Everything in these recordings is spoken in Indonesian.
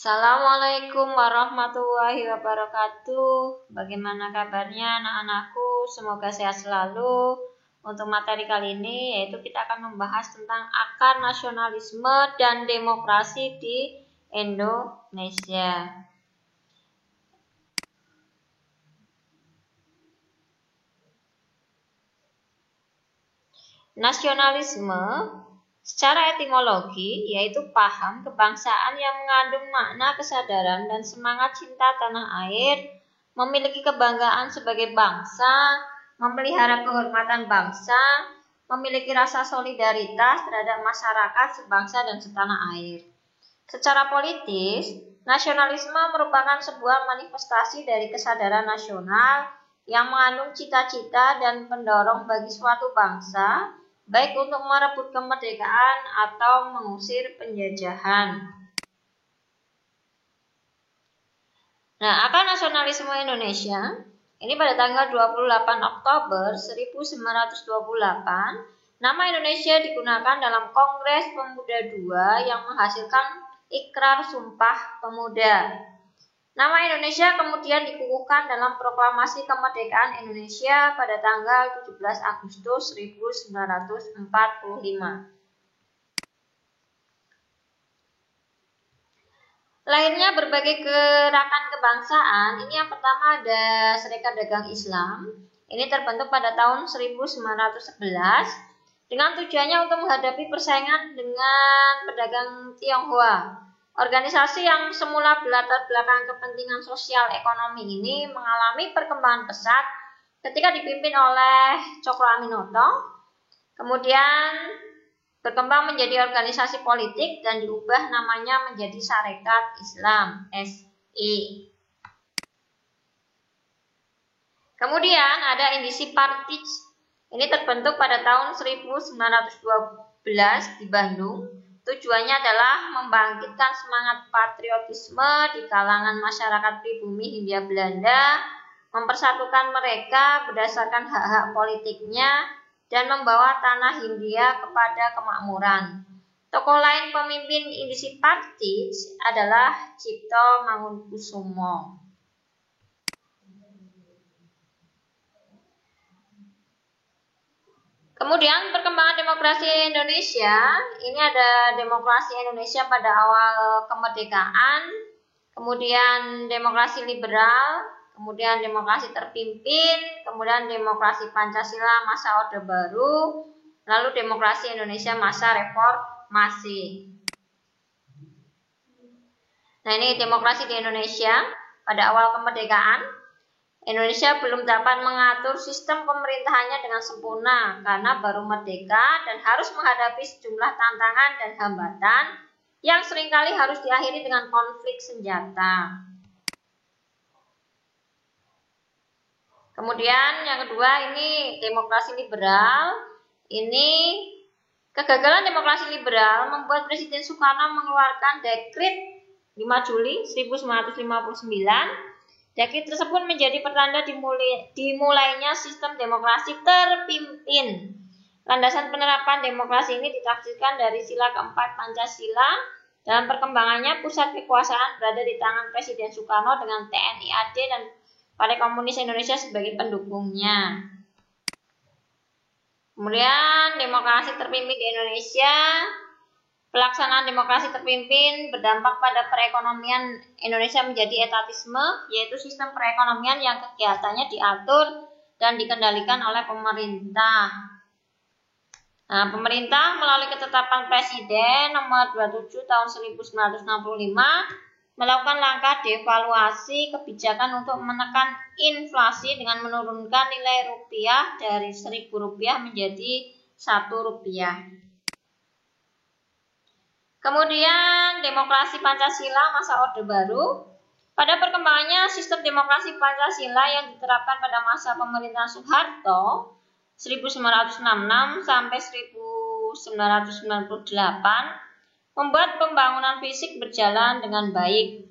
Assalamualaikum warahmatullahi wabarakatuh. Bagaimana kabarnya anak-anakku? Semoga sehat selalu. Untuk materi kali ini yaitu kita akan membahas tentang akar nasionalisme dan demokrasi di Indonesia. Nasionalisme secara etimologi yaitu paham kebangsaan yang mengandung makna kesadaran dan semangat cinta tanah air, memiliki kebanggaan sebagai bangsa, memelihara kehormatan bangsa, memiliki rasa solidaritas terhadap masyarakat sebangsa dan setanah air. Secara politis, nasionalisme merupakan sebuah manifestasi dari kesadaran nasional yang mengandung cita-cita dan pendorong bagi suatu bangsa, baik untuk merebut kemerdekaan atau mengusir penjajahan. Nah, akar nasionalisme Indonesia ini pada tanggal 28 Oktober 1928, nama Indonesia digunakan dalam Kongres Pemuda II yang menghasilkan Ikrar Sumpah Pemuda. Nama Indonesia kemudian dikukuhkan dalam Proklamasi Kemerdekaan Indonesia pada tanggal 17 Agustus 1945. Lahirnya berbagai gerakan kebangsaan. Ini yang pertama ada Serikat Dagang Islam. Ini terbentuk pada tahun 1911 dengan tujuannya untuk menghadapi persaingan dengan pedagang Tionghoa. Organisasi yang semula berlatar belakang kepentingan sosial ekonomi ini mengalami perkembangan pesat ketika dipimpin oleh Cokro Aminoto, kemudian berkembang menjadi organisasi politik dan diubah namanya menjadi Sarekat Islam (SI). Kemudian ada Indisi Partij. Ini terbentuk pada tahun 1912 di Bandung. Tujuannya adalah membangkitkan semangat patriotisme di kalangan masyarakat pribumi Hindia Belanda, mempersatukan mereka berdasarkan hak-hak politiknya, dan membawa tanah Hindia kepada kemakmuran. Tokoh lain pemimpin Indisi Partij adalah Cipto Mangunkusumo. Kemudian perkembangan demokrasi Indonesia, ini ada demokrasi Indonesia pada awal kemerdekaan, kemudian demokrasi liberal, kemudian demokrasi terpimpin, kemudian demokrasi Pancasila masa Orde Baru, lalu demokrasi Indonesia masa reformasi. Nah, ini demokrasi di Indonesia pada awal kemerdekaan. Indonesia belum dapat mengatur sistem pemerintahannya dengan sempurna karena baru merdeka dan harus menghadapi sejumlah tantangan dan hambatan yang seringkali harus diakhiri dengan konflik senjata. Kemudian yang kedua ini demokrasi liberal. Ini kegagalan demokrasi liberal membuat Presiden Soekarno mengeluarkan Dekret 5 Juli 1959. Dekret tersebut menjadi pertanda dimulainya sistem demokrasi terpimpin. Landasan penerapan demokrasi ini ditafsirkan dari sila keempat Pancasila. Dalam perkembangannya, pusat kekuasaan berada di tangan Presiden Soekarno dengan TNI AD dan Partai Komunis Indonesia sebagai pendukungnya. Kemudian demokrasi terpimpin di Indonesia. Pelaksanaan demokrasi terpimpin berdampak pada perekonomian Indonesia menjadi etatisme, yaitu sistem perekonomian yang kegiatannya diatur dan dikendalikan oleh pemerintah. Nah, pemerintah melalui ketetapan Presiden nomor 27 tahun 1965 melakukan langkah devaluasi kebijakan untuk menekan inflasi dengan menurunkan nilai rupiah dari Rp1.000 menjadi Rp1. Kemudian demokrasi Pancasila masa Orde Baru. Pada perkembangannya sistem demokrasi Pancasila yang diterapkan pada masa pemerintahan Soeharto 1966 sampai 1998 membuat pembangunan fisik berjalan dengan baik.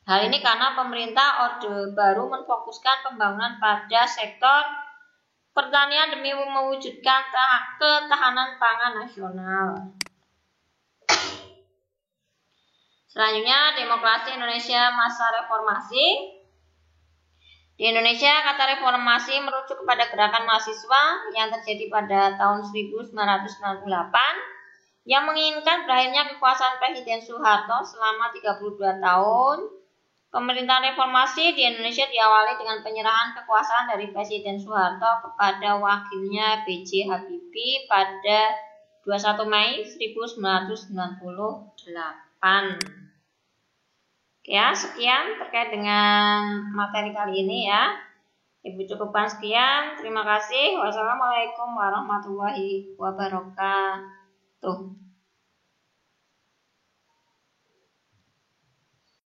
Hal ini karena pemerintah Orde Baru memfokuskan pembangunan pada sektor pertanian demi mewujudkan ketahanan pangan nasional. Selanjutnya, demokrasi Indonesia masa reformasi. Di Indonesia, kata reformasi merujuk kepada gerakan mahasiswa yang terjadi pada tahun 1998 yang menginginkan berakhirnya kekuasaan Presiden Soeharto selama 32 tahun. Pemerintahan reformasi di Indonesia diawali dengan penyerahan kekuasaan dari Presiden Soeharto kepada wakilnya B.J. Habibie pada 21 Mei 1998. Ya, sekian terkait dengan materi kali ini ya. Ibu cukupkan sekian. Terima kasih. Wassalamualaikum warahmatullahi wabarakatuh.